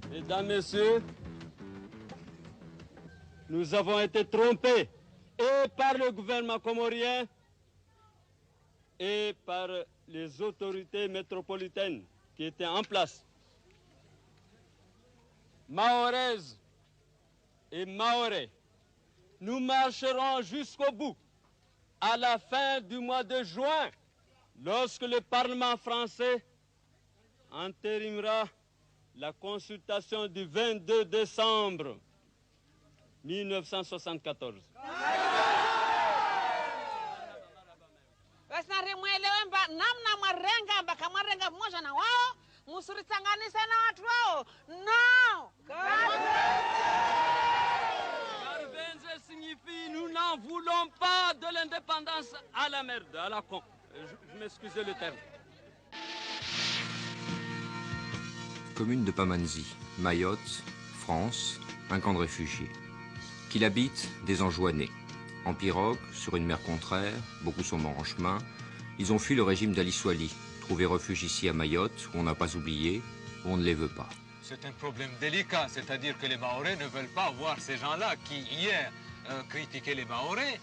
Mesdames, Messieurs, nous avons été trompés et par le gouvernement comorien et par les autorités métropolitaines qui étaient en place. Mahoraises et Mahorais, nous marcherons jusqu'au bout. À la fin du mois de juin, lorsque le Parlement français entérinera la consultation du 22 décembre 1974. Garbenze signifie nous n'en voulons pas de l'indépendance à la merde, à la con. Je m'excuse le terme. Commune de Pamandzi, Mayotte, France, un camp de réfugiés. Qu'il habite des Anjouanais. En pirogue, sur une mer contraire, beaucoup sont morts en chemin. Ils ont fui le régime d'Ali Soili, trouvé refuge ici à Mayotte, où on n'a pas oublié, où on ne les veut pas. C'est un problème délicat, c'est-à-dire que les Mahorais ne veulent pas voir ces gens-là qui, hier, critiquaient les Mahorais.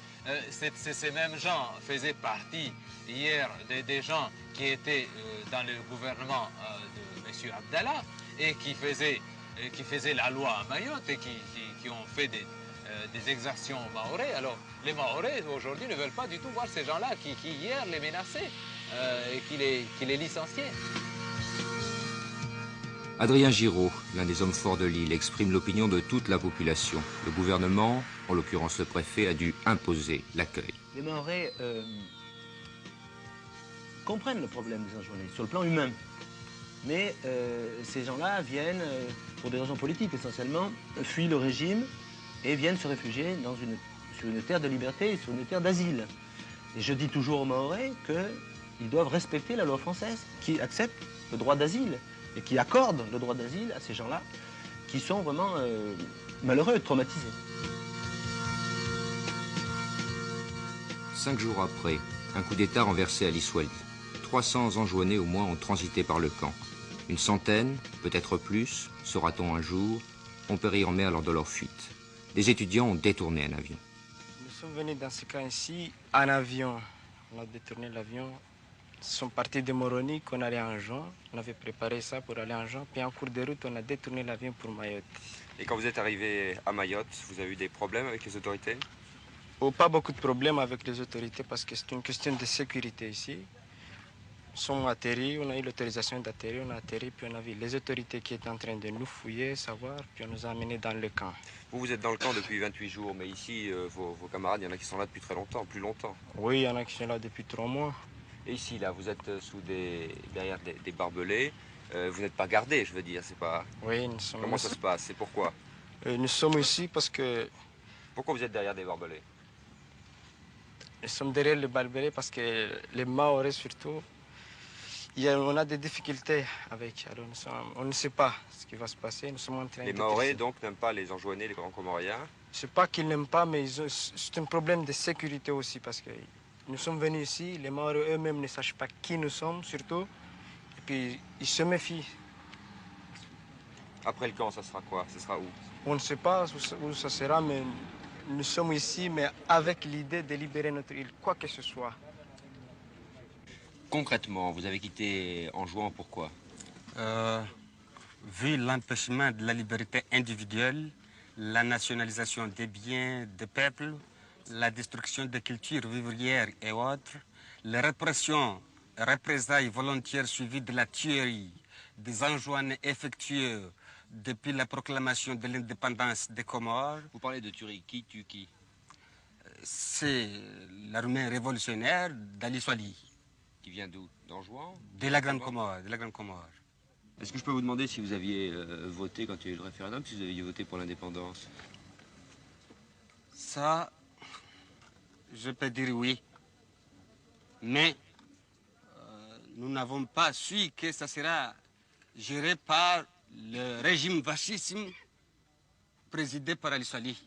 Ces mêmes gens faisaient partie, hier, des gens qui étaient dans le gouvernement de M. Abdallah et qui faisaient la loi à Mayotte et qui ont fait des exactions aux Mahorais. Alors, les Mahorais, aujourd'hui, ne veulent pas du tout voir ces gens-là qui hier, les menaçaient et qui les licenciaient. Adrien Giraud, l'un des hommes forts de l'île, exprime l'opinion de toute la population. Le gouvernement, en l'occurrence le préfet, a dû imposer l'accueil. Les Mahorais comprennent le problème des Anjouanais sur le plan humain. Mais ces gens-là viennent, pour des raisons politiques essentiellement, fuient le régime et viennent se réfugier sur une terre de liberté et sur une terre d'asile. Et je dis toujours aux Mahorais qu'ils doivent respecter la loi française, qui accepte le droit d'asile et qui accorde le droit d'asile à ces gens-là qui sont vraiment malheureux, traumatisés. 5 jours après, un coup d'État renversé à Ali Soili. 300 Anjouanais au moins ont transité par le camp. Une centaine, peut-être plus, saura-t-on un jour, ont péri en mer lors de leur fuite. Des étudiants ont détourné un avion. Nous sommes venus dans ce cas-ci en avion. On a détourné l'avion. Nous sommes partis de Moroni, qu'on allait en juin. On avait préparé ça pour aller en juin. Puis en cours de route, on a détourné l'avion pour Mayotte. Et quand vous êtes arrivé à Mayotte, vous avez eu des problèmes avec les autorités? Oh, pas beaucoup de problèmes avec les autorités parce que c'est une question de sécurité ici. Nous sommes atterris, on a eu l'autorisation d'atterrir, on a atterri, puis on a vu les autorités qui étaient en train de nous fouiller, savoir, puis on nous a amenés dans le camp. Vous êtes dans le camp depuis 28 jours, mais ici, vos camarades, il y en a qui sont là depuis très longtemps, plus longtemps. Oui, il y en a qui sont là depuis 3 mois. Et ici, là, vous êtes derrière des barbelés. Vous n'êtes pas gardés, je veux dire, c'est pas... Oui, nous sommes... Comment ça se passe? C'est pourquoi? Nous sommes ici parce que... Pourquoi vous êtes derrière des barbelés? Nous sommes derrière les barbelés parce que les Mahorais surtout, on a des difficultés avec. Alors on ne sait pas ce qui va se passer. Nous sommes en train les Mahorais, donc, n'aiment pas les Anjouanais, les grands Comoriens? C'est pas qu'ils n'aiment pas, mais c'est un problème de sécurité aussi parce que nous sommes venus ici, les Mahorais eux-mêmes ne sachent pas qui nous sommes surtout, et puis ils se méfient. Après le camp, ça sera quoi? Ça sera où? On ne sait pas où ça sera, mais nous sommes ici, mais avec l'idée de libérer notre île, quoi que ce soit. Concrètement, vous avez quitté Anjouan, pourquoi? Vu l'empêchement de la liberté individuelle, la nationalisation des biens des peuples, la destruction des cultures vivrières et autres, les représailles volontaires suivies de la tuerie des Anjouanais effectuées depuis la proclamation de l'indépendance des Comores. Vous parlez de tuerie, qui tue qui? C'est l'armée révolutionnaire d'Ali Soili. Qui vient d'où? D'Anjouan? De la Grande Comore, de la Grande Comore. Est-ce que je peux vous demander si vous aviez voté quand il y a eu le référendum, si vous aviez voté pour l'indépendance? Ça, je peux dire oui. Mais nous n'avons pas su que ça sera géré par le régime fascisme présidé par Ali Salih.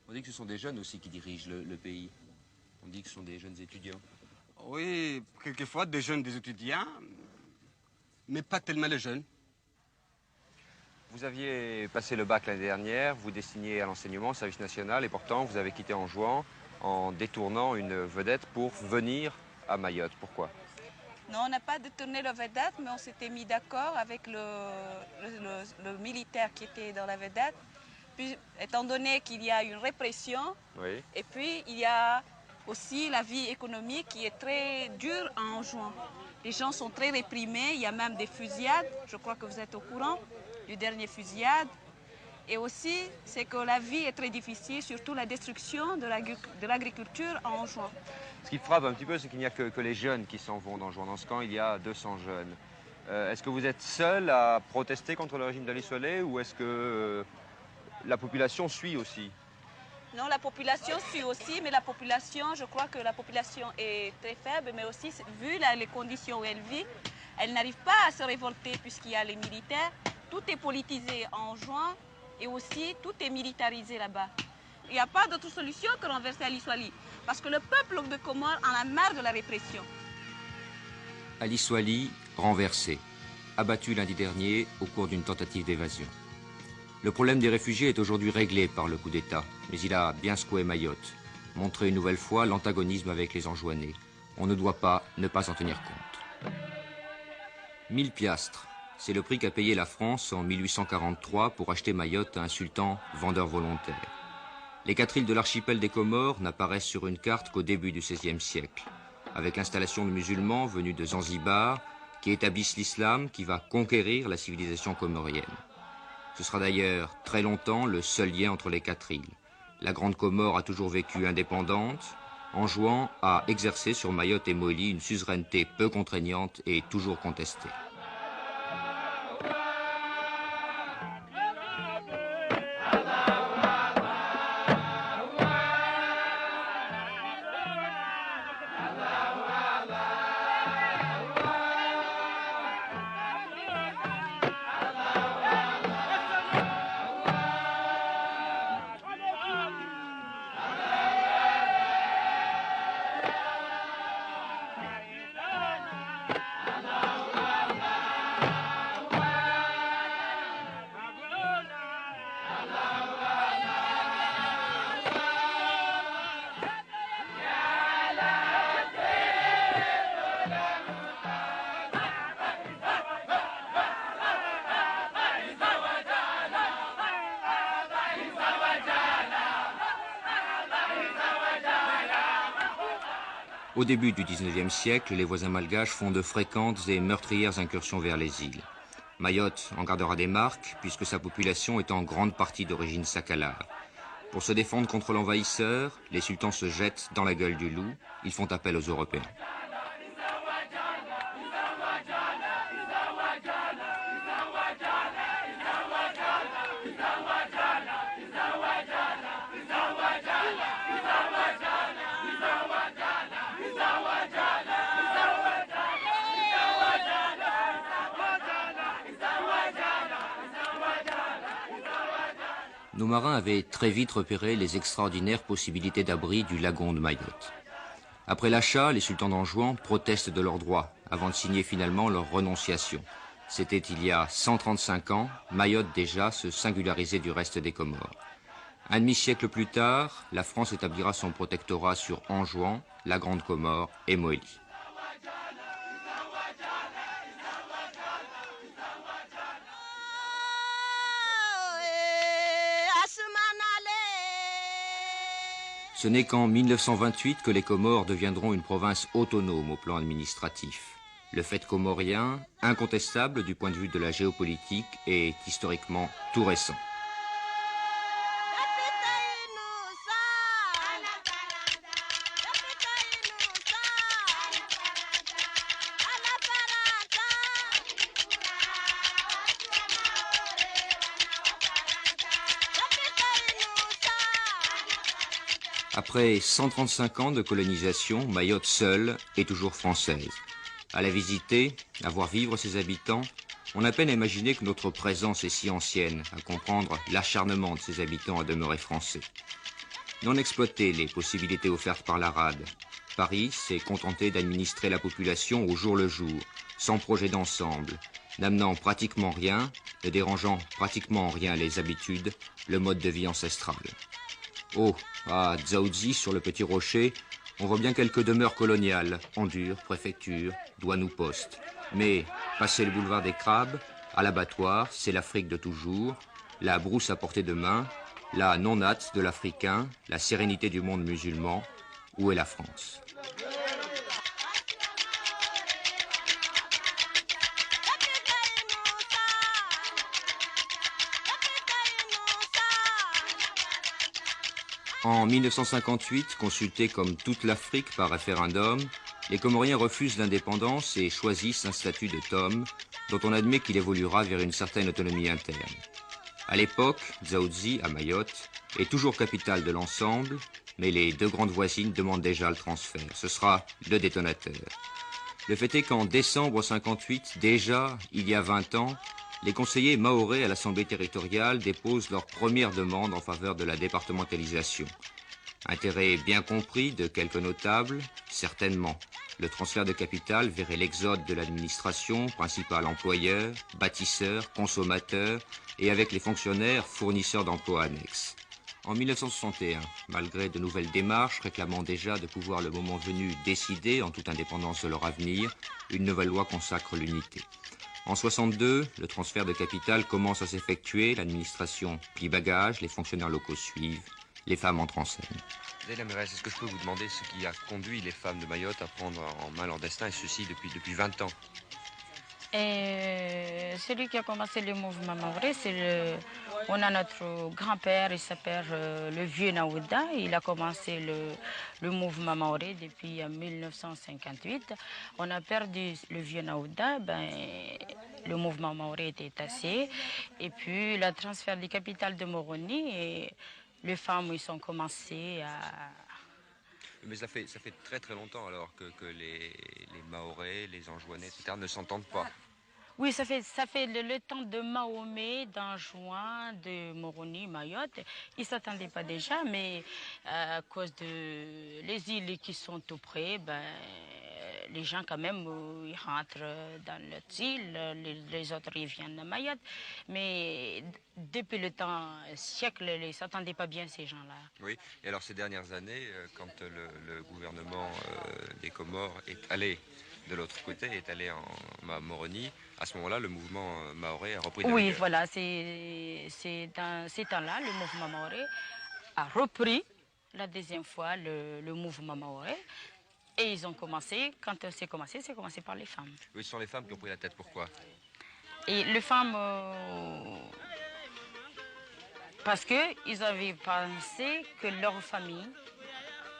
On dit que ce sont des jeunes aussi qui dirigent le pays. On dit que ce sont des jeunes étudiants. Oui, quelquefois des jeunes, des étudiants, mais pas tellement les jeunes. Vous aviez passé le bac l'année dernière, vous destiniez à l'enseignement, au service national, et pourtant vous avez quitté Anjouan en détournant une vedette pour venir à Mayotte. Pourquoi? Non, on n'a pas détourné la vedette, mais on s'était mis d'accord avec le militaire qui était dans la vedette. Puis, étant donné qu'il y a une répression, Oui. et puis il y a aussi la vie économique qui est très dure en Anjouan. Les gens sont très réprimés, il y a même des fusillades, je crois que vous êtes au courant du dernier fusillade. Et aussi, c'est que la vie est très difficile, surtout la destruction de l'agriculture en Anjouan. Ce qui frappe un petit peu, c'est qu'il n'y a que les jeunes qui s'en vont d'Anjouan. Dans ce camp, il y a 200 jeunes. Est-ce que vous êtes seul à protester contre le régime d'Ali Saleh ou est-ce que la population suit aussi? Non, la population suit aussi, mais la population, je crois que la population est très faible, mais aussi, vu les conditions où elle vit, elle n'arrive pas à se révolter puisqu'il y a les militaires. Tout est politisé en Anjouan et aussi tout est militarisé là-bas. Il n'y a pas d'autre solution que renverser Ali Saleh, parce que le peuple de Comores en a marre de la répression. Ali Saleh renversé, abattu lundi dernier au cours d'une tentative d'évasion. Le problème des réfugiés est aujourd'hui réglé par le coup d'État, mais il a bien secoué Mayotte, montré une nouvelle fois l'antagonisme avec les Anjouanais. On ne doit pas ne pas en tenir compte. 1000 piastres, c'est le prix qu'a payé la France en 1843 pour acheter Mayotte à un sultan vendeur volontaire. Les 4 îles de l'archipel des Comores n'apparaissent sur une carte qu'au début du XVIe siècle, avec l'installation de musulmans venus de Zanzibar qui établissent l'islam qui va conquérir la civilisation comorienne. Ce sera d'ailleurs très longtemps le seul lien entre les 4 îles. La Grande Comore a toujours vécu indépendante. Anjouan a exercé sur Mayotte et Moélie une suzeraineté peu contraignante et toujours contestée. Au début du XIXe siècle, les voisins malgaches font de fréquentes et meurtrières incursions vers les îles. Mayotte en gardera des marques, puisque sa population est en grande partie d'origine sakala. Pour se défendre contre l'envahisseur, les sultans se jettent dans la gueule du loup. Ils font appel aux Européens. Nos marins avaient très vite repéré les extraordinaires possibilités d'abri du lagon de Mayotte. Après l'achat, les sultans d'Anjouan protestent de leurs droits avant de signer finalement leur renonciation. C'était il y a 135 ans, Mayotte déjà se singularisait du reste des Comores. Un demi-siècle plus tard, la France établira son protectorat sur Anjouan, la Grande Comore et Moélie. Ce n'est qu'en 1928 que les Comores deviendront une province autonome au plan administratif. Le fait comorien, incontestable du point de vue de la géopolitique, est historiquement tout récent. Après 135 ans de colonisation, Mayotte seule est toujours française. À la visiter, à voir vivre ses habitants, on a peine à imaginer que notre présence est si ancienne, à comprendre l'acharnement de ses habitants à demeurer français. Non exploiter les possibilités offertes par la rade, Paris s'est contenté d'administrer la population au jour le jour, sans projet d'ensemble, n'amenant pratiquement rien, ne dérangeant pratiquement en rien les habitudes, le mode de vie ancestral. Oh, à Dzaoudzi, sur le Petit Rocher, on voit bien quelques demeures coloniales, Endure, préfecture, douane ou poste. Mais, passé le boulevard des Crabes, à l'abattoir, c'est l'Afrique de toujours, la brousse à portée de main, la non-hâte de l'Africain, la sérénité du monde musulman. Où est la France ? En 1958, consultés comme toute l'Afrique par référendum, les Comoriens refusent l'indépendance et choisissent un statut de Tom, dont on admet qu'il évoluera vers une certaine autonomie interne. À l'époque, Dzaoudzi, à Mayotte, est toujours capitale de l'ensemble, mais les deux grandes voisines demandent déjà le transfert. Ce sera le détonateur. Le fait est qu'en décembre 58, déjà, il y a 20 ans, les conseillers mahorais à l'Assemblée territoriale déposent leur première demande en faveur de la départementalisation. Intérêt bien compris de quelques notables, certainement. Le transfert de capital verrait l'exode de l'administration, principal employeur, bâtisseur, consommateur, et avec les fonctionnaires, fournisseurs d'emplois annexes. En 1961, malgré de nouvelles démarches réclamant déjà de pouvoir le moment venu décider en toute indépendance de leur avenir, une nouvelle loi consacre l'unité. En 62, le transfert de capital commence à s'effectuer, l'administration plie bagage, les fonctionnaires locaux suivent, les femmes entrent en scène. Zéna Mérès, est-ce que je peux vous demander ce qui a conduit les femmes de Mayotte à prendre en main leur destin, et ceci depuis 20 ans? Celui qui a commencé le mouvement maoré, on a notre grand-père, il s'appelle le vieux Naouda. Il a commencé le mouvement maoré depuis 1958. On a perdu le vieux Naouda, le mouvement maoré était tassé. Et puis le transfert du capital de Moroni, et les femmes ils ont commencé à... Mais ça fait très très longtemps alors que les Mahorais, les Anjouanais, etc. ne s'entendent pas. Oui, ça fait le temps de Mahomet, d'Anjouan, de Moroni, Mayotte. Ils ne s'attendaient pas déjà, mais à cause de les îles qui sont tout près, les gens quand même, ils rentrent dans leurs îles, les autres ils viennent à Mayotte. Mais depuis le temps, siècle, ils ne s'attendaient pas bien ces gens-là. Oui, et alors ces dernières années, quand le gouvernement des Comores est allé de l'autre côté, est allé en Moroni, à ce moment-là, le mouvement mahorais a repris de la Oui, vigueur. voilà, c'est dans ces temps-là, le mouvement mahorais a repris la deuxième fois le mouvement mahorais. Et ils ont commencé, quand c'est commencé par les femmes. Oui, ce sont les femmes qui ont pris la tête, pourquoi? Et les femmes, parce qu'ils avaient pensé que leur famille,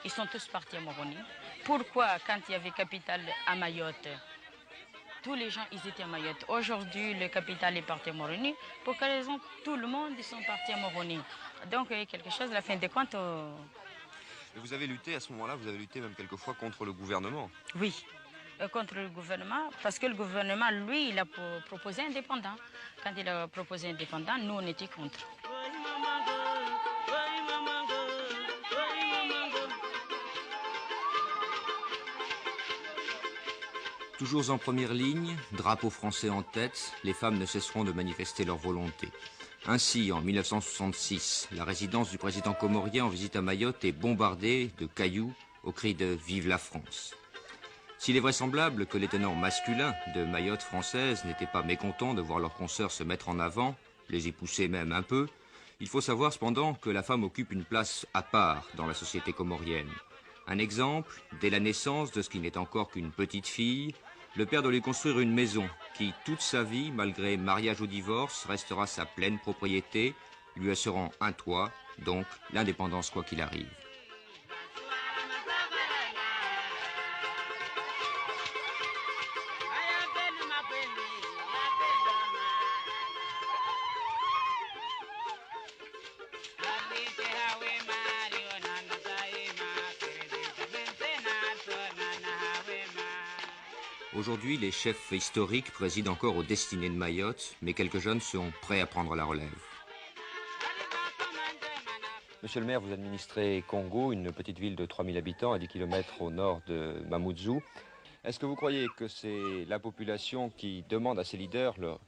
ils sont tous partis à Moroni. Pourquoi, quand il y avait capital à Mayotte, tous les gens, ils étaient à Mayotte. Aujourd'hui, le capital est parti à Moroni. Pour quelle raison? Tout le monde, ils sont partis à Moroni. Donc, il y a quelque chose, à la fin des comptes... Et vous avez lutté à ce moment-là, vous avez lutté même quelquefois contre le gouvernement. Oui, contre le gouvernement, parce que le gouvernement, lui, il a proposé indépendant. Quand il a proposé indépendant, nous, on était contre. Toujours en première ligne, drapeau français en tête, les femmes ne cesseront de manifester leur volonté. Ainsi, en 1966, la résidence du président comorien en visite à Mayotte est bombardée de cailloux au cri de « Vive la France ». S'il est vraisemblable que les tenants masculins de Mayotte française n'étaient pas mécontents de voir leurs consoeurs se mettre en avant, les y pousser même un peu, il faut savoir cependant que la femme occupe une place à part dans la société comorienne. Un exemple, dès la naissance de ce qui n'est encore qu'une petite fille, le père doit lui construire une maison qui, toute sa vie, malgré mariage ou divorce, restera sa pleine propriété, lui assurant un toit, donc l'indépendance quoi qu'il arrive. Aujourd'hui, les chefs historiques président encore aux destinées de Mayotte, mais quelques jeunes sont prêts à prendre la relève. Monsieur le maire, vous administrez Kongo, une petite ville de 3000 habitants à 10 km au nord de Mamoudzou. Est-ce que vous croyez que c'est la population qui demande à ses leaders le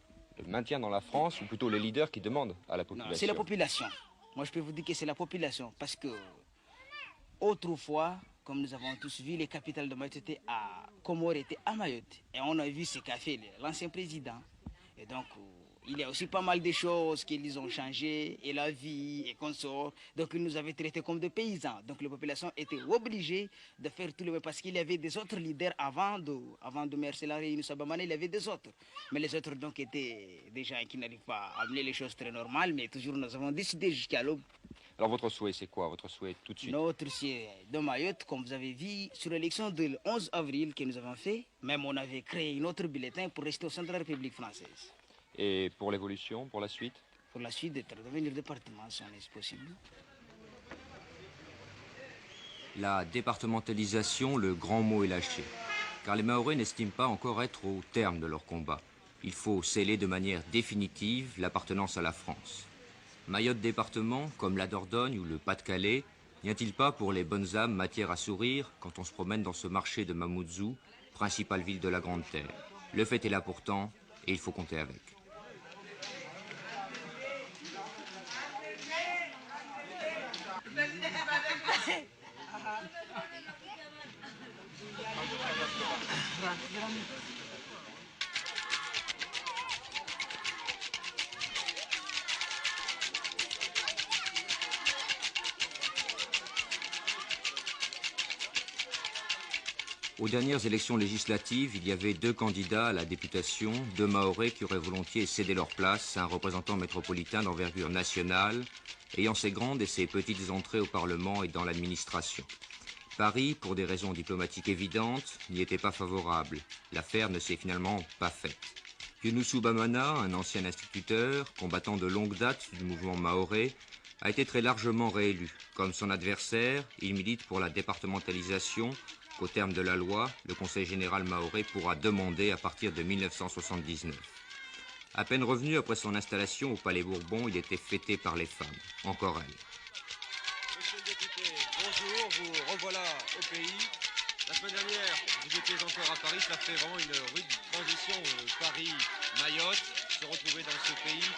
maintien dans la France, ou plutôt les leaders qui demandent à la population? C'est la population. Moi, je peux vous dire que c'est la population, parce que autrefois, comme nous avons tous vu, les capitales de Mayotte étaient à Comores, étaient à Mayotte. Et on a vu ce qu'a fait l'ancien président. Et donc, il y a aussi pas mal de choses qu'ils ont changées, et la vie, et consorts. Donc, ils nous avaient traités comme des paysans. Donc, la population était obligée de faire tout le monde, parce qu'il y avait des autres leaders avant de Mercelari et Youssou Bamana, il y avait des autres. Mais les autres, donc, étaient des gens qui n'arrivent pas à amener les choses très normales, mais toujours, nous avons décidé jusqu'à l'aube. Alors, votre souhait, c'est quoi? Votre souhait tout de suite? Notre souhait de Mayotte, comme vous avez vu, sur l'élection du 11 avril que nous avons fait, même on avait créé un autre bulletin pour rester au sein de la République française. Et pour l'évolution, pour la suite? Pour la suite, d'être devenu département, si c'est possible. La départementalisation, le grand mot est lâché. Car les Mahorais n'estiment pas encore être au terme de leur combat. Il faut sceller de manière définitive l'appartenance à la France. Mayotte département, comme la Dordogne ou le Pas-de-Calais, n'y a-t-il pas pour les bonnes âmes matière à sourire quand on se promène dans ce marché de Mamoudzou, principale ville de la Grande Terre? Le fait est là pourtant, et il faut compter avec. Aux dernières élections législatives, il y avait 2 candidats à la députation, 2 Mahorais qui auraient volontiers cédé leur place à un représentant métropolitain d'envergure nationale, ayant ses grandes et ses petites entrées au Parlement et dans l'administration. Paris, pour des raisons diplomatiques évidentes, n'y était pas favorable. L'affaire ne s'est finalement pas faite. Youssou Bamana, un ancien instituteur, combattant de longue date du mouvement mahorais, a été très largement réélu. Comme son adversaire, il milite pour la départementalisation, qu'au terme de la loi, le Conseil général mahorais pourra demander à partir de 1979. À peine revenu après son installation au Palais Bourbon, il était fêté par les femmes, encore elles. Monsieur le député, bonjour, vous revoilà au pays. La semaine dernière, vous étiez encore à Paris, ça fait vraiment une rude transition Paris-Mayotte, se retrouver dans ce pays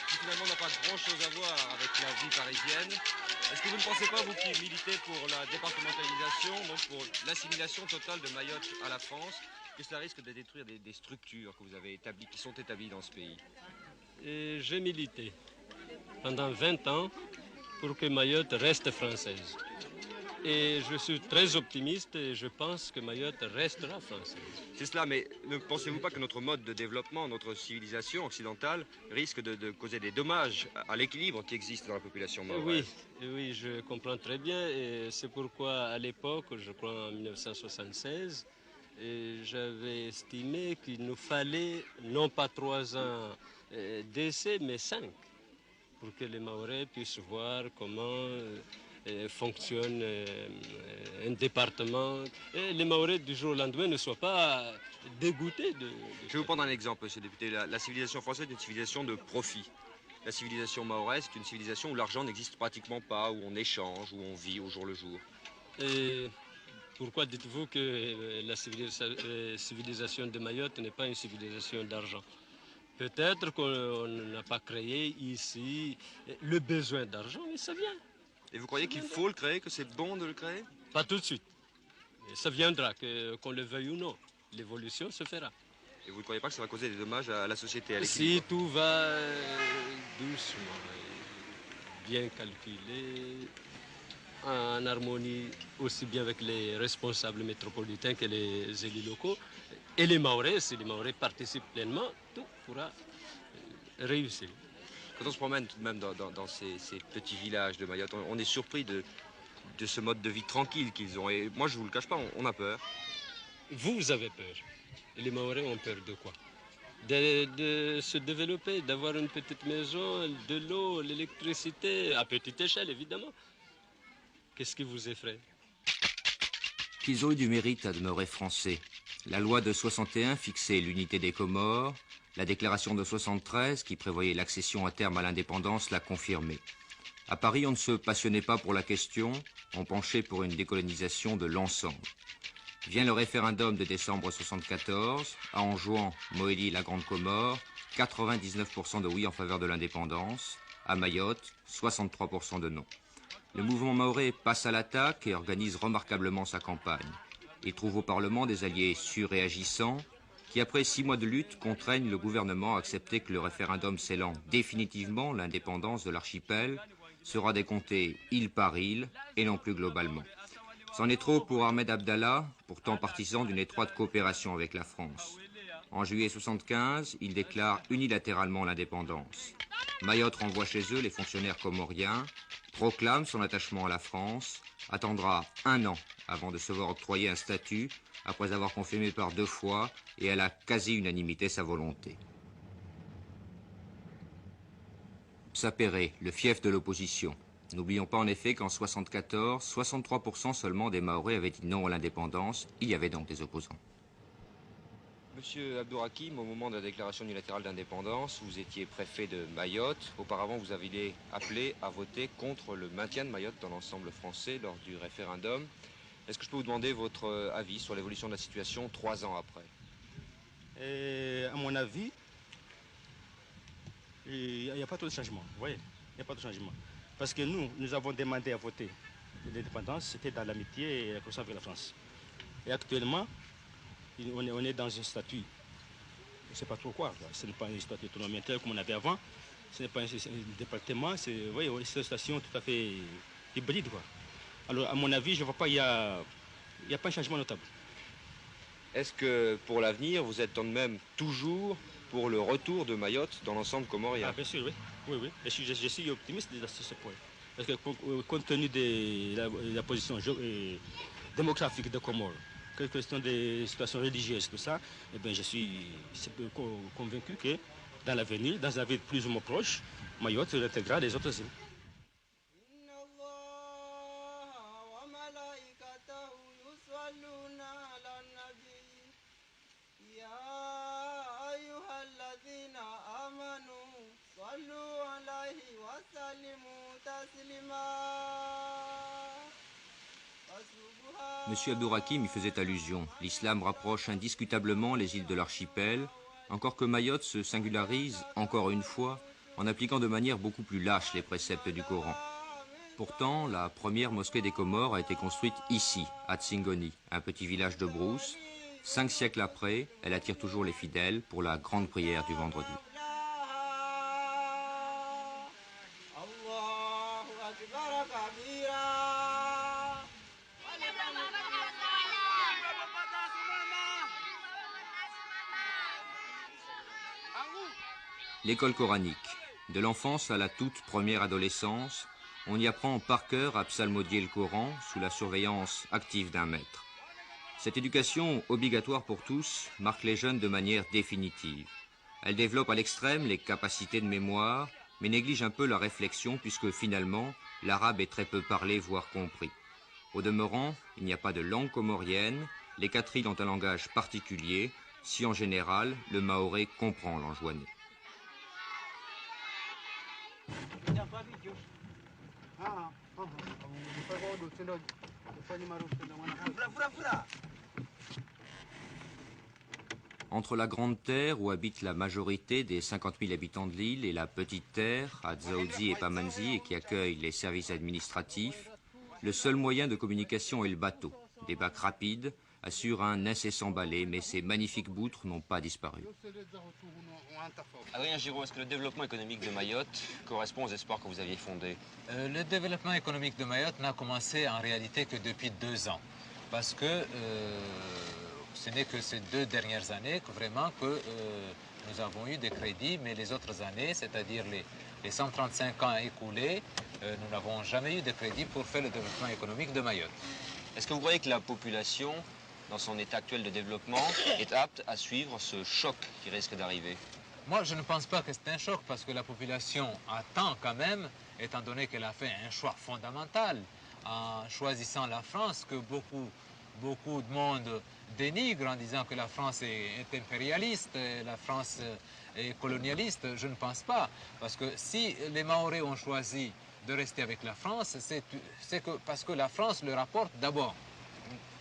qui finalement n'a pas grand-chose à voir avec la vie parisienne. Est-ce que vous ne pensez pas, vous qui militez pour la départementalisation, donc pour l'assimilation totale de Mayotte à la France, que cela risque de détruire des structures que vous avez établies, qui sont établies dans ce pays? J'ai milité pendant 20 ans pour que Mayotte reste française. Et je suis très optimiste et je pense que Mayotte restera française. C'est cela, mais ne pensez-vous pas que notre mode de développement, notre civilisation occidentale, risque de causer des dommages à l'équilibre qui existe dans la population mahoraise? Oui, je comprends très bien. Et c'est pourquoi, à l'époque, je crois en 1976, j'avais estimé qu'il nous fallait non pas 3 ans d'essai, mais 5, pour que les Mahorais puissent voir comment fonctionne un département. Et les Mahorais du jour au lendemain ne soient pas dégoûtés de Je vais vous prendre un exemple, monsieur le député. La civilisation française est une civilisation de profit. La civilisation mahoraise est une civilisation où l'argent n'existe pratiquement pas, où on échange, où on vit au jour le jour. Et pourquoi dites-vous que la civilisation de Mayotte n'est pas une civilisation d'argent? Peut-être qu'on n'a pas créé ici le besoin d'argent, mais ça vient. Et vous croyez qu'il faut le créer, que c'est bon de le créer? Pas tout de suite. Mais ça viendra, qu'on le veuille ou non. L'évolution se fera. Et vous ne croyez pas que ça va causer des dommages à la société, à Si l'équilibre? tout va doucement, bien calculé, en harmonie aussi bien avec les responsables métropolitains que les élus locaux, et les Mahorais, si les Mahorais participent pleinement, tout pourra réussir. Quand on se promène tout de même dans ces petits villages de Mayotte, on est surpris de ce mode de vie tranquille qu'ils ont. Et moi, je ne vous le cache pas, on a peur. Vous avez peur. Et les Mahorais ont peur de quoi? De se développer, d'avoir une petite maison, de l'eau, l'électricité, à petite échelle, évidemment. Qu'est-ce qui vous effraie? Qu'ils ont eu du mérite à demeurer français, La loi de 61 fixait l'unité des Comores. La déclaration de 73, qui prévoyait l'accession à terme à l'indépendance, l'a confirmée. À Paris, on ne se passionnait pas pour la question, on penchait pour une décolonisation de l'ensemble. Vient le référendum de décembre 74, à Anjouan, Mohéli et la Grande Comore, 99% de oui en faveur de l'indépendance. À Mayotte, 63% de non. Le mouvement mahorais passe à l'attaque et organise remarquablement sa campagne. Il trouve au Parlement des alliés sûrs et agissants qui, après 6 mois de lutte, contraignent le gouvernement à accepter que le référendum scellant définitivement l'indépendance de l'archipel sera décompté île par île et non plus globalement. C'en est trop pour Ahmed Abdallah, pourtant partisan d'une étroite coopération avec la France. En juillet 75, il déclare unilatéralement l'indépendance. Mayotte renvoie chez eux les fonctionnaires comoriens, proclame son attachement à la France, attendra 1 an avant de se voir octroyer un statut, après avoir confirmé par 2 fois et à la quasi-unanimité sa volonté. Sapéré, le fief de l'opposition. N'oublions pas en effet qu'en 74, 63% seulement des Mahorais avaient dit non à l'indépendance. Il y avait donc des opposants. Monsieur Abdourakim, au moment de la déclaration unilatérale d'indépendance, vous étiez préfet de Mayotte. Auparavant, vous aviez appelé à voter contre le maintien de Mayotte dans l'ensemble français lors du référendum. Est-ce que je peux vous demander votre avis sur l'évolution de la situation 3 ans après? À mon avis, il n'y a pas trop de changement. Vous voyez, il n'y a pas de changement. Parce que nous avons demandé à voter l'indépendance, c'était dans l'amitié et la coopération avec la France. Et actuellement, on est dans un statut, je ne sais pas trop quoi, ce n'est pas un statut d'autonomie interne comme on avait avant, ce n'est pas un département, c'est une situation tout à fait hybride, quoi. Alors à mon avis, je ne vois pas, il n'y a pas un changement notable. Est-ce que pour l'avenir, vous êtes tout de même toujours pour le retour de Mayotte dans l'ensemble comorien? Ah, bien sûr, oui. Oui. Je suis optimiste sur ce point. Parce que compte tenu de la position démographique de Comores, question des situations religieuses, tout ça, eh bien, je suis convaincu que dans l'avenir, dans un avenir plus ou moins proche, Mayotte intégrera les autres îles. Monsieur Abdourakim y faisait allusion. L'islam rapproche indiscutablement les îles de l'archipel, encore que Mayotte se singularise, encore une fois, en appliquant de manière beaucoup plus lâche les préceptes du Coran. Pourtant, la première mosquée des Comores a été construite ici, à Tsingoni, un petit village de brousse. 5 siècles après, elle attire toujours les fidèles pour la grande prière du vendredi. L'école coranique. De l'enfance à la toute première adolescence, on y apprend par cœur à psalmodier le Coran sous la surveillance active d'un maître. Cette éducation, obligatoire pour tous, marque les jeunes de manière définitive. Elle développe à l'extrême les capacités de mémoire, mais néglige un peu la réflexion puisque finalement, l'arabe est très peu parlé, voire compris. Au demeurant, il n'y a pas de langue comorienne, les 4 îles ont un langage particulier, si en général, le mahorais comprend l'anjouanais. Entre la Grande Terre, où habite la majorité des 50 000 habitants de l'île, et la Petite Terre, à Dzaoudzi et Pamanzi, et qui accueille les services administratifs, le seul moyen de communication est le bateau. Des bacs rapides assurent un incessant balai, mais ces magnifiques boutres n'ont pas disparu. Adrien Giraud, est-ce que le développement économique de Mayotte correspond aux espoirs que vous aviez fondés? Le développement économique de Mayotte n'a commencé en réalité que depuis 2 ans. Parce que ce n'est que ces 2 dernières années que vraiment nous avons eu des crédits, mais les autres années, c'est-à-dire les 135 ans écoulés, nous n'avons jamais eu de crédit pour faire le développement économique de Mayotte. Est-ce que vous croyez que la population, dans son état actuel de développement, est apte à suivre ce choc qui risque d'arriver? Moi, je ne pense pas que c'est un choc parce que la population attend quand même, étant donné qu'elle a fait un choix fondamental en choisissant la France, que beaucoup beaucoup de monde dénigre en disant que la France est impérialiste, la France est colonialiste. Je ne pense pas, parce que si les Mahorais ont choisi de rester avec la France, c'est parce que la France leur apporte d'abord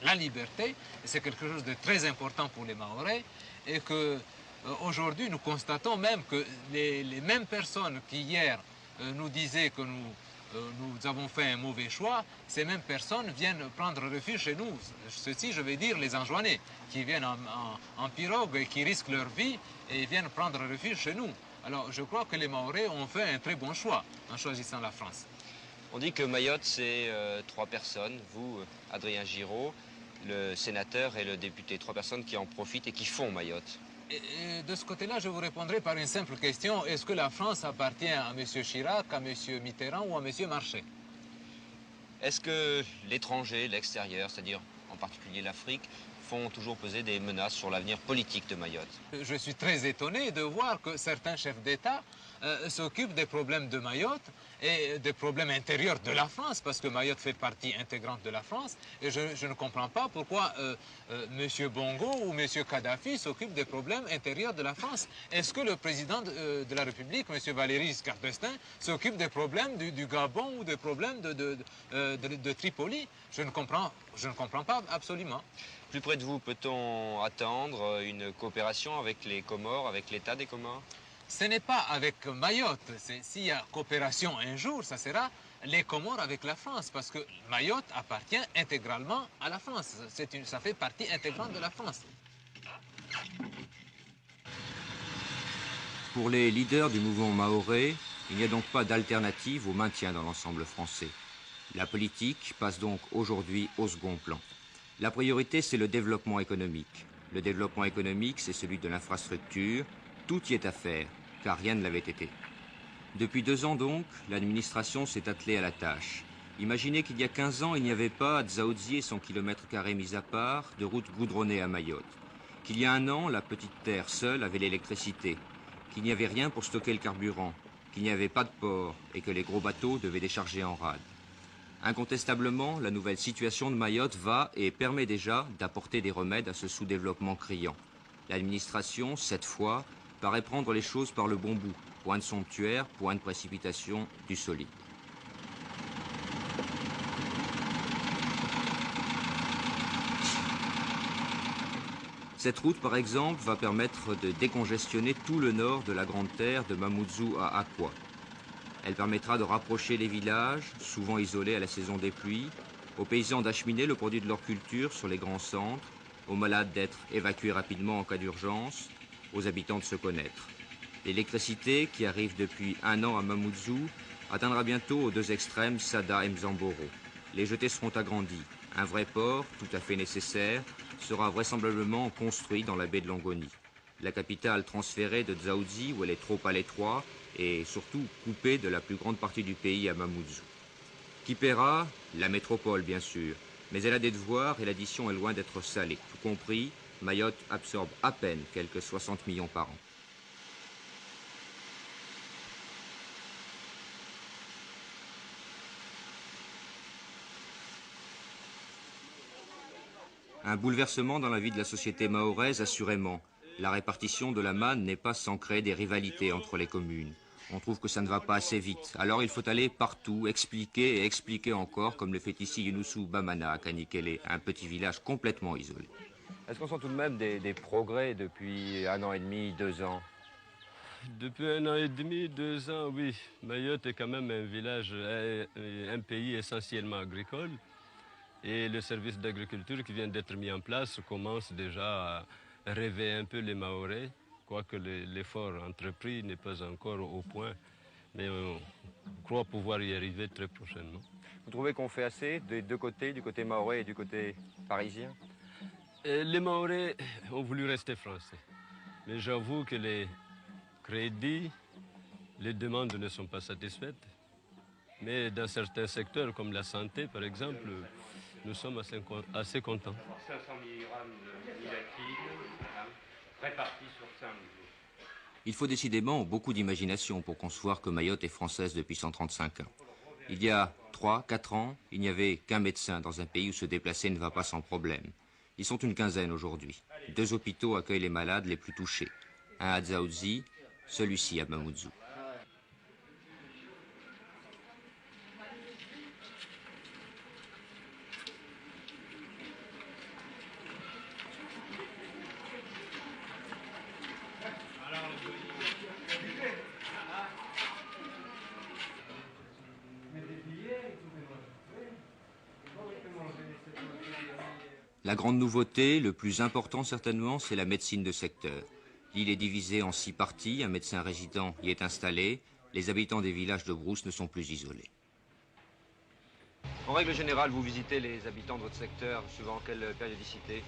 la liberté, et c'est quelque chose de très important pour les Mahorais, et que aujourd'hui nous constatons même que les mêmes personnes qui hier nous disaient que nous avons fait un mauvais choix, ces mêmes personnes viennent prendre refuge chez nous. Ceci, je vais dire, les Anjouanais, qui viennent en pirogue et qui risquent leur vie et viennent prendre refuge chez nous. Alors je crois que les Mahorais ont fait un très bon choix en choisissant la France. On dit que Mayotte, c'est 3 personnes, vous, Adrien Giraud, le sénateur et le député, 3 personnes qui en profitent et qui font Mayotte. Et de ce côté-là, je vous répondrai par une simple question. Est-ce que la France appartient à M. Chirac, à M. Mitterrand ou à M. Marchais? Est-ce que l'étranger, l'extérieur, c'est-à-dire en particulier l'Afrique, font toujours peser des menaces sur l'avenir politique de Mayotte? Je suis très étonné de voir que certains chefs d'État s'occupent des problèmes de Mayotte et des problèmes intérieurs de la France, parce que Mayotte fait partie intégrante de la France, et je ne comprends pas pourquoi M. Bongo ou M. Kadhafi s'occupent des problèmes intérieurs de la France. Est-ce que le président de la République, M. Valéry Giscard d'Estaing, s'occupe des problèmes du Gabon ou des problèmes de Tripoli? Je ne comprends pas absolument. Plus près de vous, peut-on attendre une coopération avec les Comores, avec l'État des Comores? Ce n'est pas avec Mayotte. S'il y a coopération un jour, ça sera les Comores avec la France, parce que Mayotte appartient intégralement à la France. Ça fait partie intégrante de la France. Pour les leaders du mouvement mahorais, il n'y a donc pas d'alternative au maintien dans l'ensemble français. La politique passe donc aujourd'hui au second plan. La priorité, c'est le développement économique. Le développement économique, c'est celui de l'infrastructure. Tout y est à faire, car rien ne l'avait été. Depuis 2 ans donc, l'administration s'est attelée à la tâche. Imaginez qu'il y a 15 ans, il n'y avait pas, à Dzaoudzi et son kilomètre carré mis à part, de route goudronnée à Mayotte. Qu'il y a 1 an, la petite terre seule avait l'électricité. Qu'il n'y avait rien pour stocker le carburant. Qu'il n'y avait pas de port et que les gros bateaux devaient décharger en rade. Incontestablement, la nouvelle situation de Mayotte va et permet déjà d'apporter des remèdes à ce sous-développement criant. L'administration, cette fois, paraît prendre les choses par le bon bout. Point de somptuaire, point de précipitation, du solide. Cette route, par exemple, va permettre de décongestionner tout le nord de la Grande Terre de Mamoudzou à Akwa. Elle permettra de rapprocher les villages, souvent isolés à la saison des pluies, aux paysans d'acheminer le produit de leur culture sur les grands centres, aux malades d'être évacués rapidement en cas d'urgence, aux habitants de se connaître. L'électricité, qui arrive depuis 1 an à Mamoudzou, atteindra bientôt aux 2 extrêmes Sada et Mzamboro. Les jetées seront agrandies. Un vrai port, tout à fait nécessaire, sera vraisemblablement construit dans la baie de Longoni. La capitale transférée de Dzaoudzi, où elle est trop à l'étroit, et surtout coupée de la plus grande partie du pays à Mamoudzou. Qui paiera? La métropole, bien sûr. Mais elle a des devoirs et l'addition est loin d'être salée. Tout compris, Mayotte absorbe à peine quelques 60 millions par an. Un bouleversement dans la vie de la société mahoraise, assurément. La répartition de la manne n'est pas sans créer des rivalités entre les communes. On trouve que ça ne va pas assez vite. Alors il faut aller partout, expliquer et expliquer encore, comme le fait ici Younoussou Bamana à Kanikele, un petit village complètement isolé. Est-ce qu'on sent tout de même des progrès depuis 1 an et demi, 2 ans? Depuis 1 an et demi, 2 ans, oui. Mayotte est quand même un village, un pays essentiellement agricole. Et le service d'agriculture qui vient d'être mis en place commence déjà à réveiller un peu les Mahorais, quoique l'effort entrepris n'est pas encore au point. Mais on croit pouvoir y arriver très prochainement. Vous trouvez qu'on fait assez des 2 côtés, du côté mahorais et du côté parisien? Les Mahorais ont voulu rester français. Mais j'avoue que les crédits, les demandes ne sont pas satisfaites. Mais dans certains secteurs, comme la santé par exemple, nous sommes assez contents. 500 mg de nilatine répartis sur 5 jours. Il faut décidément beaucoup d'imagination pour concevoir que Mayotte est française depuis 135 ans. Il y a 3, 4 ans, il n'y avait qu'un médecin dans un pays où se déplacer ne va pas sans problème. Ils sont une quinzaine aujourd'hui. 2 hôpitaux accueillent les malades les plus touchés. Un à Dzaoudzi, celui-ci à Mamoudzou. La grande nouveauté, le plus important certainement, c'est la médecine de secteur. L'île est divisée en 6 parties, un médecin résident y est installé, les habitants des villages de brousse ne sont plus isolés. En règle générale, vous visitez les habitants de votre secteur suivant quelle périodicité?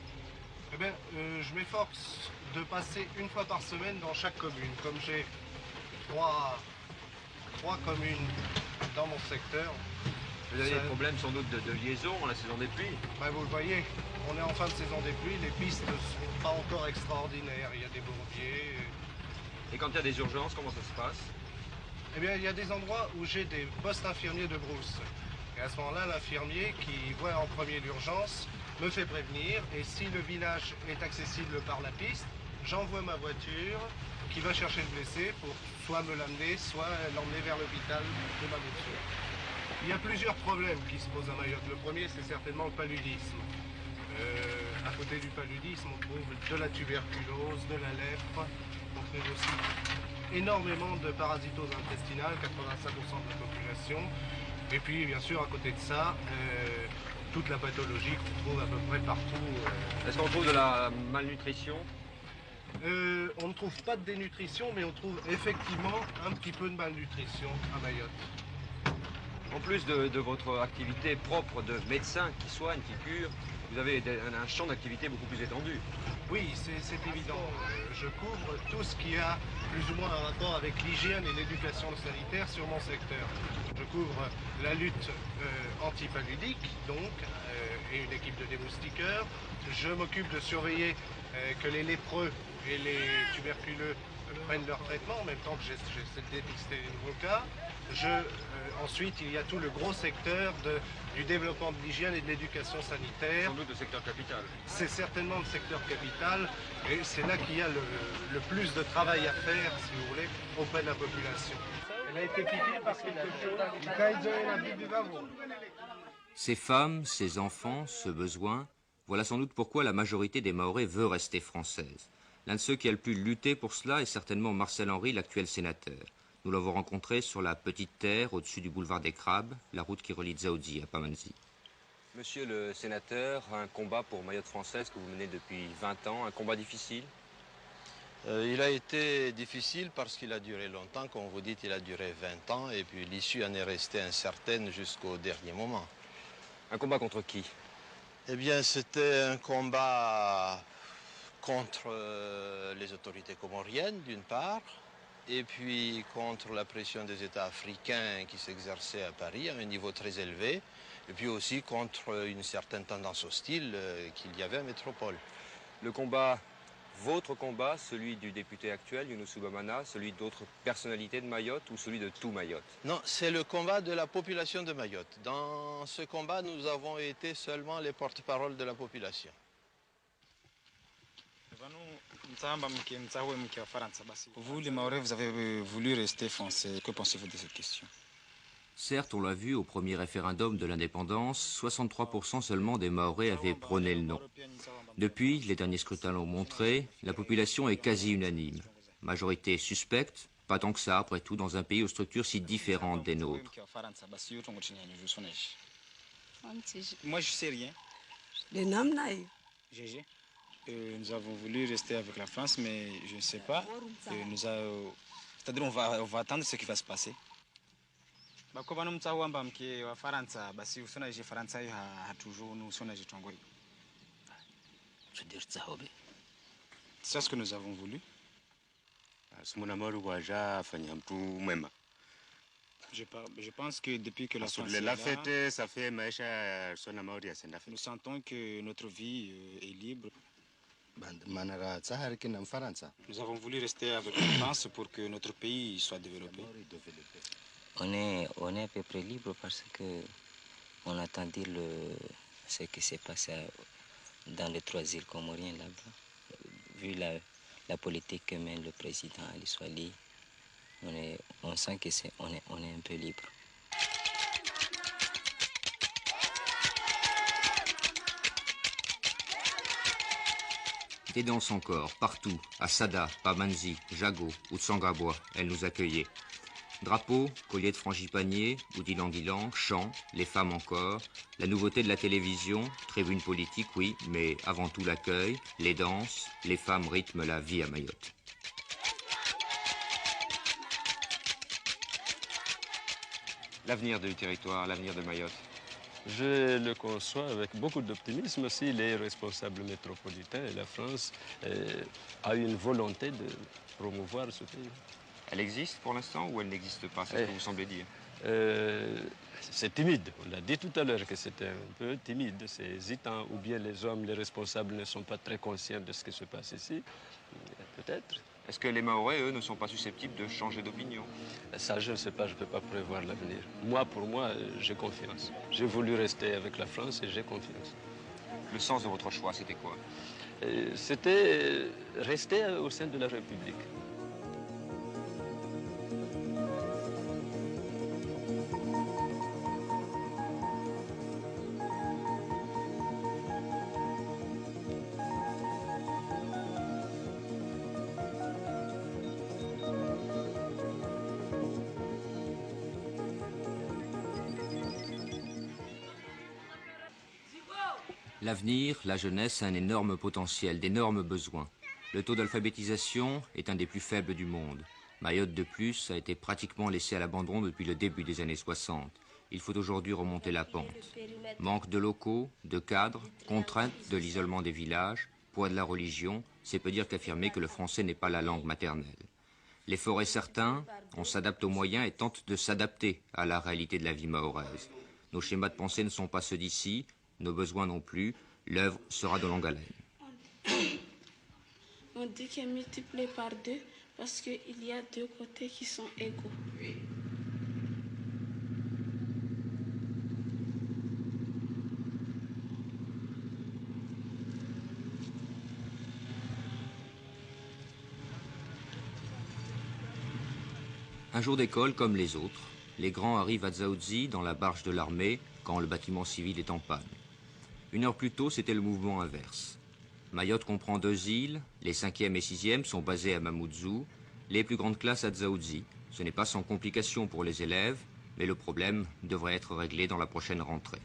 Eh bien, je m'efforce de passer une fois par semaine dans chaque commune. Comme j'ai trois communes dans mon secteur. Vous avez des problèmes sans doute de liaison en la saison des pluies? Ben, vous le voyez, on est en fin de saison des pluies, les pistes ne sont pas encore extraordinaires. Il y a des bourbiers. Et quand il y a des urgences, comment ça se passe? Eh bien, il y a des endroits où j'ai des postes infirmiers de brousse. Et à ce moment-là, l'infirmier qui voit en premier l'urgence me fait prévenir. Et si le village est accessible par la piste, j'envoie ma voiture qui va chercher le blessé pour soit me l'amener, soit l'emmener vers l'hôpital de Mamoudzou. Il y a plusieurs problèmes qui se posent à Mayotte. Le premier, c'est certainement le paludisme. À côté du paludisme, on trouve de la tuberculose, de la lèpre. On trouve aussi énormément de parasitose intestinale, 85% de la population. Et puis, bien sûr, à côté de ça, toute la pathologie qu'on trouve à peu près partout. Est-ce qu'on trouve de la malnutrition? On ne trouve pas de dénutrition, mais on trouve effectivement un petit peu de malnutrition à Mayotte. En plus de votre activité propre de médecin qui soigne, qui cure, vous avez un champ d'activité beaucoup plus étendu. Oui, c'est évident. Je couvre tout ce qui a plus ou moins un rapport avec l'hygiène et l'éducation sanitaire sur mon secteur. Je couvre la lutte antipaludique, donc, et une équipe de démoustiqueurs. Je m'occupe de surveiller que les lépreux et les tuberculeux prennent leur traitement en même temps que j'essaie de dépister les nouveaux cas. Ensuite, il y a tout le gros secteur du développement de l'hygiène et de l'éducation sanitaire. Sans doute le secteur capital. C'est certainement le secteur capital et c'est là qu'il y a le plus de travail à faire, si vous voulez, auprès de la population. Elle a été piquée parce que Ces femmes, ces enfants, ce besoin, voilà sans doute pourquoi la majorité des Mahorais veut rester française. L'un de ceux qui a le plus lutté pour cela est certainement Marcel Henry, l'actuel sénateur. Nous l'avons rencontré sur la Petite Terre, au-dessus du boulevard des Crabes, la route qui relie Dzaoudzi à Pamandzi. Monsieur le sénateur, un combat pour Mayotte française que vous menez depuis 20 ans, un combat difficile? Il a été difficile parce qu'il a duré longtemps, comme vous dites, il a duré 20 ans, et puis l'issue en est restée incertaine jusqu'au dernier moment. Un combat contre qui? Eh bien, c'était un combat contre les autorités comoriennes, d'une part, et puis contre la pression des États africains qui s'exerçaient à Paris à un niveau très élevé, et puis aussi contre une certaine tendance hostile qu'il y avait à métropole. Le combat, votre combat, celui du député actuel, Younoussou Bamana, celui d'autres personnalités de Mayotte ou celui de tout Mayotte? Non, c'est le combat de la population de Mayotte. Dans ce combat, nous avons été seulement les porte-parole de la population. Vous, les Mahorais, vous avez voulu rester français. Que pensez-vous de cette question? Certes, on l'a vu au premier référendum de l'indépendance, 63% seulement des Mahorais avaient prôné le non. Depuis, les derniers scrutins l'ont montré, la population est quasi unanime. Majorité suspecte, pas tant que ça après tout, dans un pays aux structures si différentes des nôtres. Moi, je sais rien. GG. Nous avons voulu rester avec la France, mais je ne sais pas. C'est-à-dire on va attendre ce qui va se passer. C'est ce que nous avons voulu. Je pense que depuis que la France est là, nous sentons que notre vie est libre. Nous avons voulu rester avec la France pour que notre pays soit développé. On est à peu près libre parce que on attendait ce qui s'est passé dans les 3 îles comoriennes là-bas. Vu la politique que mène le président Ali Swali, on sent qu'on est un peu libre. Des danses encore, partout, à Sada, Pamandzi, Jago ou Tsangabois, elle nous accueillait. Drapeaux, colliers de frangipanier, ou d'ylang-ylang, chants, les femmes encore, la nouveauté de la télévision, tribune politique, oui, mais avant tout l'accueil, les danses, les femmes rythment la vie à Mayotte. L'avenir du territoire, l'avenir de Mayotte. Je le conçois avec beaucoup d'optimisme aussi. Les responsables métropolitains et la France a une volonté de promouvoir ce pays. Elle existe pour l'instant ou elle n'existe pas, c'est ce que vous semblez dire? C'est timide. On a dit tout à l'heure que c'était un peu timide, c'est hésitant. Ou bien les hommes, les responsables ne sont pas très conscients de ce qui se passe ici. Peut-être. Est-ce que les Mahorais, eux, ne sont pas susceptibles de changer d'opinion? Ça, je ne sais pas, je ne peux pas prévoir l'avenir. Moi, pour moi, j'ai confiance. J'ai voulu rester avec la France et j'ai confiance. Le sens de votre choix, c'était quoi? C'était rester au sein de la République. L'avenir, la jeunesse a un énorme potentiel, d'énormes besoins. Le taux d'alphabétisation est un des plus faibles du monde. Mayotte, de plus, a été pratiquement laissée à l'abandon depuis le début des années 60. Il faut aujourd'hui remonter la pente. Manque de locaux, de cadres, contraintes de l'isolement des villages, poids de la religion, c'est peu dire qu'affirmer que le français n'est pas la langue maternelle. L'effort est certain, on s'adapte aux moyens et tente de s'adapter à la réalité de la vie mahoraise. Nos schémas de pensée ne sont pas ceux d'ici, nos besoins non plus, l'œuvre sera de longue haleine. On dit qu'il est multiplié par 2 parce qu'il y a 2 côtés qui sont égaux. Un jour d'école comme les autres, les grands arrivent à Dzaoudzi dans la barge de l'armée quand le bâtiment civil est en panne. 1 heure plus tôt, c'était le mouvement inverse. Mayotte comprend 2 îles, les 5e et 6e sont basés à Mamoudzou, les plus grandes classes à Dzaoudzi. Ce n'est pas sans complication pour les élèves, mais le problème devrait être réglé dans la prochaine rentrée.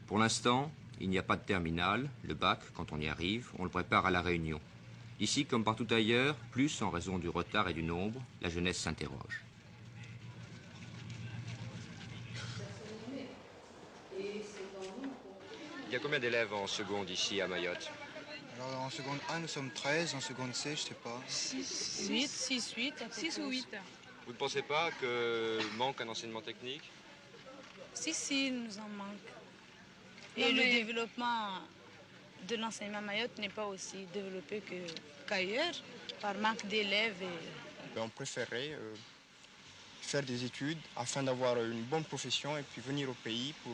Pour l'instant, il n'y a pas de terminale, le bac, quand on y arrive, on le prépare à la Réunion. Ici, comme partout ailleurs, plus en raison du retard et du nombre, la jeunesse s'interroge. Il y a combien d'élèves en seconde ici à Mayotte? Alors en seconde A, nous sommes 13, en seconde C, je sais pas. 6, 8. 6 ou 8. Vous ne pensez pas que manque un enseignement technique? Si, nous en manque. Et le développement de l'enseignement à Mayotte n'est pas aussi développé qu'ailleurs, par manque d'élèves. On préférerait faire des études afin d'avoir une bonne profession et puis venir au pays pour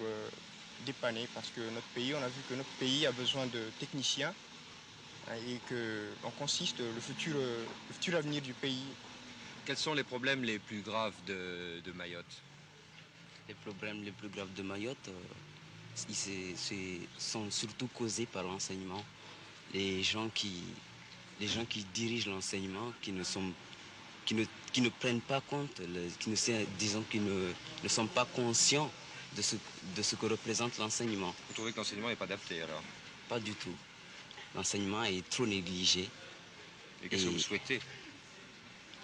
dépanner, parce que notre pays, on a vu que notre pays a besoin de techniciens et qu'on consiste le futur avenir du pays. Quels sont les problèmes les plus graves de Mayotte? Les problèmes les plus graves de Mayotte sont surtout causés par l'enseignement. Les gens qui dirigent l'enseignement, qui ne prennent pas compte, qui ne sont pas conscients de ce que représente l'enseignement. Vous trouvez que l'enseignement n'est pas adapté alors? Pas du tout. L'enseignement est trop négligé. Et qu'est-ce que vous souhaitez?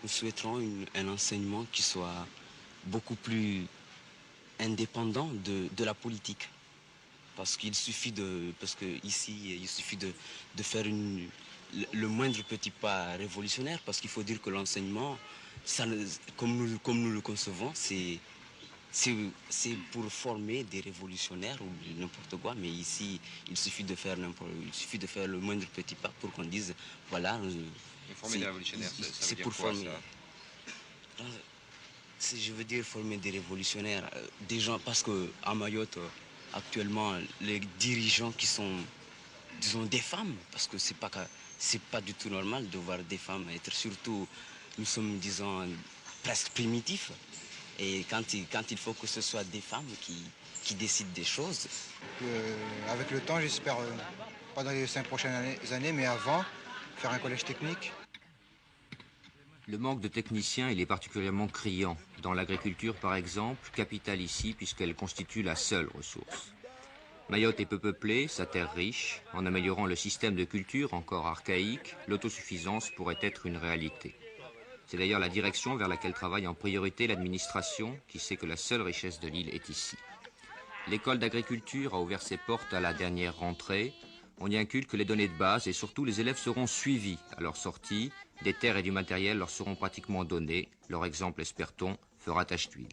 Nous souhaiterons un enseignement qui soit beaucoup plus indépendant de la politique. Parce qu'il suffit ici, il suffit de faire le moindre petit pas révolutionnaire, parce qu'il faut dire que l'enseignement, comme nous le concevons, c'est pour former des révolutionnaires ou n'importe quoi, mais ici, il suffit de faire le moindre petit pas pour qu'on dise, voilà... Former des révolutionnaires, ça veut dire pour quoi, former. ça? je veux dire former des révolutionnaires, des gens, parce qu'à Mayotte, actuellement, les dirigeants qui sont, disons, des femmes, parce que c'est pas du tout normal de voir des femmes être, surtout, nous sommes, disons, presque primitifs. Et quand il faut que ce soit des femmes qui décident des choses. Avec le temps, j'espère, pas dans les 5 prochaines années, mais avant, faire un collège technique. Le manque de techniciens, il est particulièrement criant. Dans l'agriculture, par exemple, capitale ici, puisqu'elle constitue la seule ressource. Mayotte est peu peuplée, sa terre riche. En améliorant le système de culture, encore archaïque, l'autosuffisance pourrait être une réalité. C'est d'ailleurs la direction vers laquelle travaille en priorité l'administration, qui sait que la seule richesse de l'île est ici. L'école d'agriculture a ouvert ses portes à la dernière rentrée. On y inculque les données de base et surtout les élèves seront suivis à leur sortie. Des terres et du matériel leur seront pratiquement donnés. Leur exemple, espère-t-on, fera tache d'huile.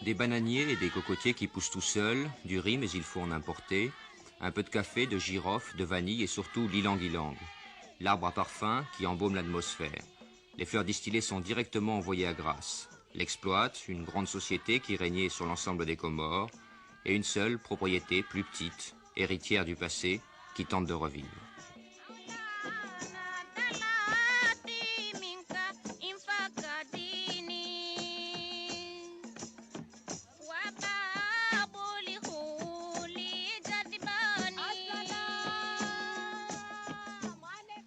Des bananiers et des cocotiers qui poussent tout seuls, du riz mais il faut en importer, un peu de café, de girofle, de vanille et surtout l'ilang-ilang, l'arbre à parfum qui embaume l'atmosphère. Les fleurs distillées sont directement envoyées à Grasse. L'exploite une grande société qui régnait sur l'ensemble des Comores et une seule propriété plus petite, héritière du passé, qui tente de revivre.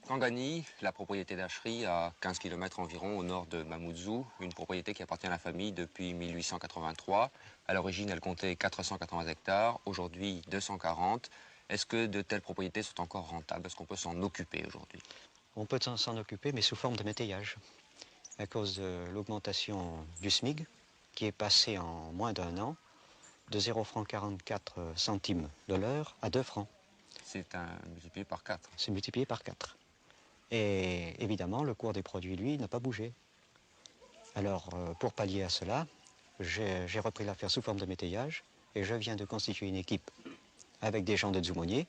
Kangani, la propriété d'Achery, à 15 km environ au nord de Mamoudzou, une propriété qui appartient à la famille depuis 1883. À l'origine, elle comptait 480 hectares, aujourd'hui 240. Est-ce que de telles propriétés sont encore rentables? Est-ce qu'on peut s'en occuper aujourd'hui? On peut s'en occuper, mais sous forme de métayage, à cause de l'augmentation du SMIC, qui est passé en moins d'un an de 0,44 francs de l'heure à 2 francs. C'est multiplié par 4. C'est multiplié par 4. Et évidemment, le cours des produits, lui, n'a pas bougé. Alors, pour pallier à cela, j'ai repris l'affaire sous forme de métayage et je viens de constituer une équipe avec des gens de Dzoumogné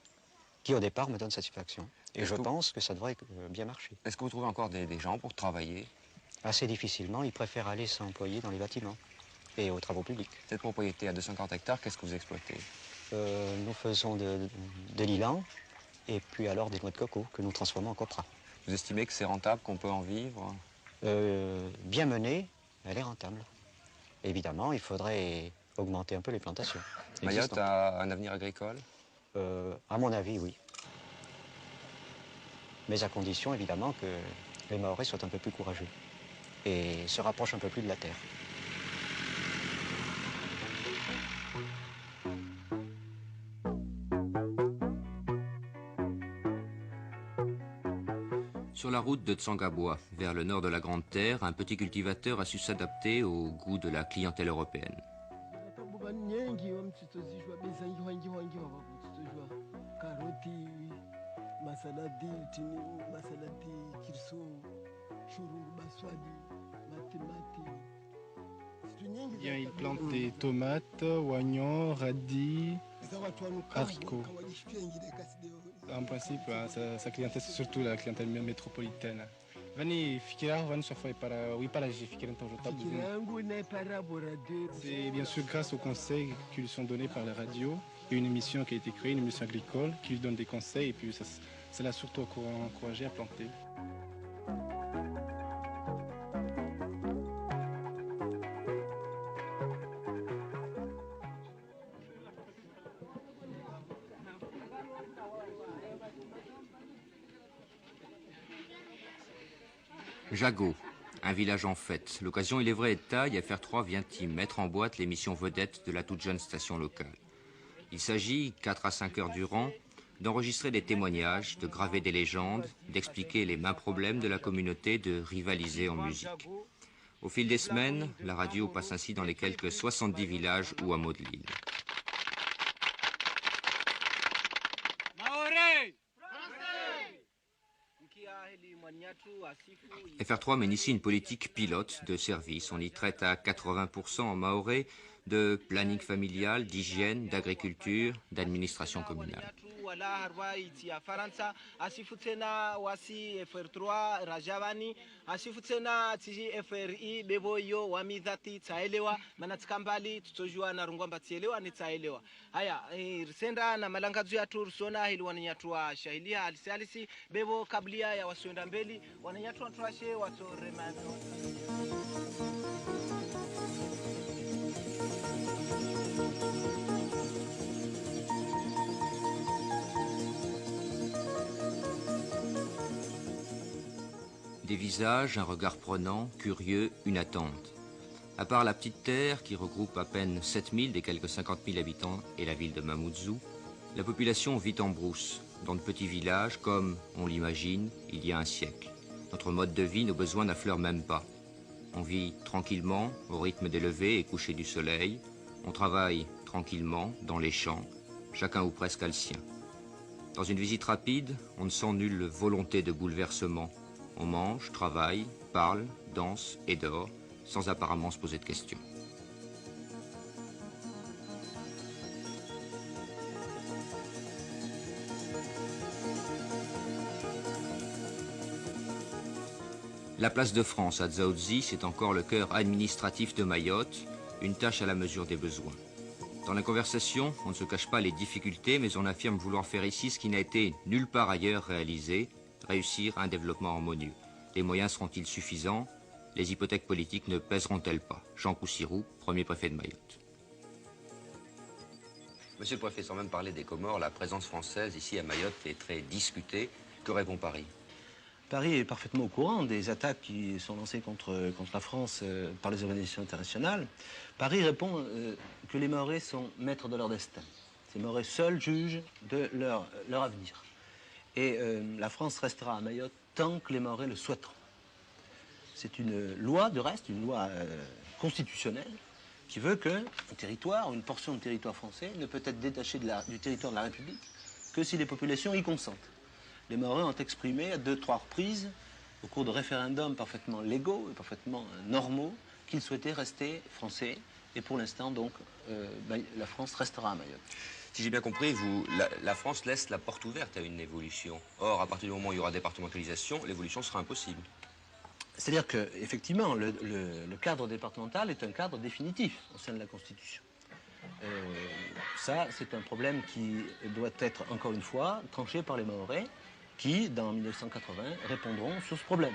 qui, au départ, me donnent satisfaction. Et je pense que ça devrait bien marcher. Est-ce que vous trouvez encore des gens pour travailler? Assez difficilement, ils préfèrent aller s'employer dans les bâtiments et aux travaux publics. Cette propriété à 240 hectares, qu'est-ce que vous exploitez? Nous faisons de l'ilang et puis alors des noix de coco que nous transformons en copra. Vous estimez que c'est rentable, qu'on peut en vivre? Bien menée, elle est rentable. Évidemment, il faudrait augmenter un peu les plantations. Mayotte a un avenir agricole? À mon avis, oui. Mais à condition, évidemment, que les Mahorais soient un peu plus courageux et se rapprochent un peu plus de la terre. Sur la route de Tsangaboua, vers le nord de la Grande Terre, un petit cultivateur a su s'adapter au goût de la clientèle européenne. Bien, il plante des tomates, oignons, radis, haricots. En principe, sa clientèle, c'est surtout la clientèle métropolitaine. C'est bien sûr grâce aux conseils qui lui sont donnés par la radio. Il y a une émission qui a été créée, une émission agricole, qui lui donne des conseils et puis ça l'a surtout encouragé à planter. Jago, un village en fête. L'occasion, il est vrai, est de taille. FR3 vient y mettre en boîte l'émission vedette de la toute jeune station locale. Il s'agit, 4 à 5 heures durant, d'enregistrer des témoignages, de graver des légendes, d'expliquer les mains problèmes de la communauté, de rivaliser en musique. Au fil des semaines, la radio passe ainsi dans les quelques 70 villages ou hameaux de l'île. FR3 mène ici une politique pilote de service. On y traite à 80% en mahorais, de planning familial, d'hygiène, d'agriculture, d'administration communale. wala harwa iti ya Faransa asifutsena wasi FR3 Rajavani asifutsena tiji FRI beboyo wamidhati tsaelewa manatsikambali tutojua na rungwamba tsielewa ni tsaelewa haya risenda na malangazo ya tursona hili wananyatua shahilia alisi bebo kablia ya wasuenda mbeli wananyatua tuashe watoremano. Des visages, un regard prenant, curieux, une attente. À part la petite terre qui regroupe à peine 7000 des quelques 50 000 habitants et la ville de Mamoudzou, la population vit en brousse, dans de petits villages comme, on l'imagine, il y a un siècle. Notre mode de vie, nos besoins n'affleurent même pas. On vit tranquillement, au rythme des levées et couchers du soleil. On travaille tranquillement, dans les champs, chacun ou presque a le sien. Dans une visite rapide, on ne sent nulle volonté de bouleversement. On mange, travaille, parle, danse et dort, sans apparemment se poser de questions. La place de France à Dzaoudzi, c'est encore le cœur administratif de Mayotte, une tâche à la mesure des besoins. Dans la conversation, on ne se cache pas les difficultés, mais on affirme vouloir faire ici ce qui n'a été nulle part ailleurs réalisé, réussir un développement harmonieux. Les moyens seront-ils suffisants? Les hypothèques politiques ne pèseront-elles pas? Jean Coussirou, premier préfet de Mayotte. Monsieur le préfet, sans même parler des Comores, la présence française ici à Mayotte est très discutée. Que répond Paris? Paris est parfaitement au courant des attaques qui sont lancées contre la France par les organisations internationales. Paris répond que les Mahorais sont maîtres de leur destin. Ces Mahorais seuls jugent de leur avenir. Et la France restera à Mayotte tant que les Mahorais le souhaiteront. C'est une loi, de reste, une loi constitutionnelle qui veut qu'un territoire, une portion de territoire français ne peut être détachée du territoire de la République que si les populations y consentent. Les Mahorais ont exprimé à 2-3 reprises, au cours de référendums parfaitement légaux et parfaitement normaux, qu'ils souhaitaient rester français. Et pour l'instant, donc, la France restera à Mayotte. Si j'ai bien compris, la France laisse la porte ouverte à une évolution. Or, à partir du moment où il y aura départementalisation, l'évolution sera impossible. C'est-à-dire qu'effectivement, le cadre départemental est un cadre définitif au sein de la Constitution. Ça, c'est un problème qui doit être, encore une fois, tranché par les Mahorais, qui, dans 1980, répondront sur ce problème.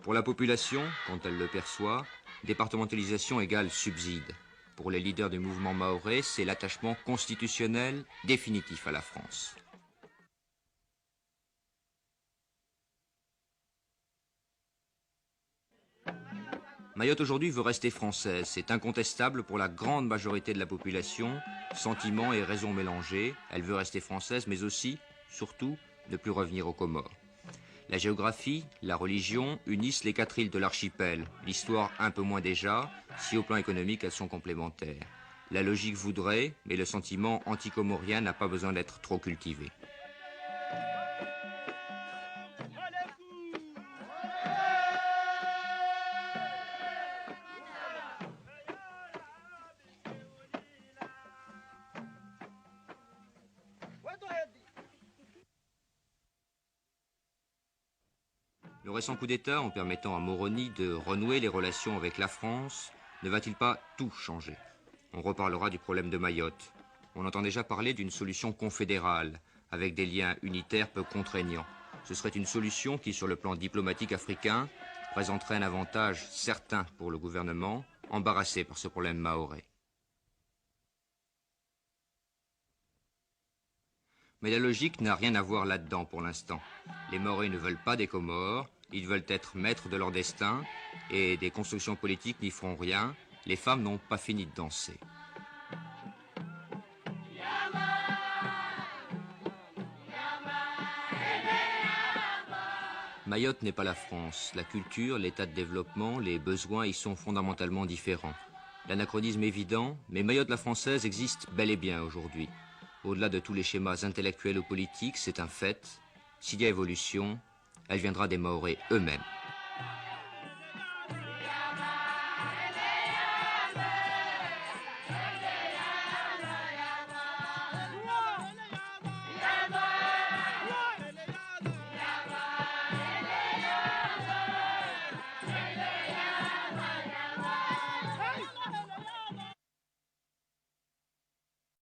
Pour la population, quand elle le perçoit, départementalisation égale subside. Pour les leaders du mouvement mahorais, c'est l'attachement constitutionnel définitif à la France. Mayotte aujourd'hui veut rester française, c'est incontestable pour la grande majorité de la population, sentiments et raisons mélangées, elle veut rester française mais aussi, surtout, ne plus revenir aux Comores. La géographie, la religion unissent les 4 îles de l'archipel, l'histoire un peu moins déjà, si au plan économique elles sont complémentaires. La logique voudrait, mais le sentiment anticomorien n'a pas besoin d'être trop cultivé. Le récent coup d'État, en permettant à Moroni de renouer les relations avec la France, ne va-t-il pas tout changer? On reparlera du problème de Mayotte. On entend déjà parler d'une solution confédérale, avec des liens unitaires peu contraignants. Ce serait une solution qui, sur le plan diplomatique africain, présenterait un avantage certain pour le gouvernement, embarrassé par ce problème mahorais. Mais la logique n'a rien à voir là-dedans pour l'instant. Les Mahorais ne veulent pas des Comores, ils veulent être maîtres de leur destin, et des constructions politiques n'y feront rien. Les femmes n'ont pas fini de danser. Mayotte n'est pas la France. La culture, l'état de développement, les besoins y sont fondamentalement différents. L'anachronisme évident, mais Mayotte la française existe bel et bien aujourd'hui. Au-delà de tous les schémas intellectuels ou politiques, c'est un fait. S'il y a évolution, elle viendra des Mahorais eux-mêmes.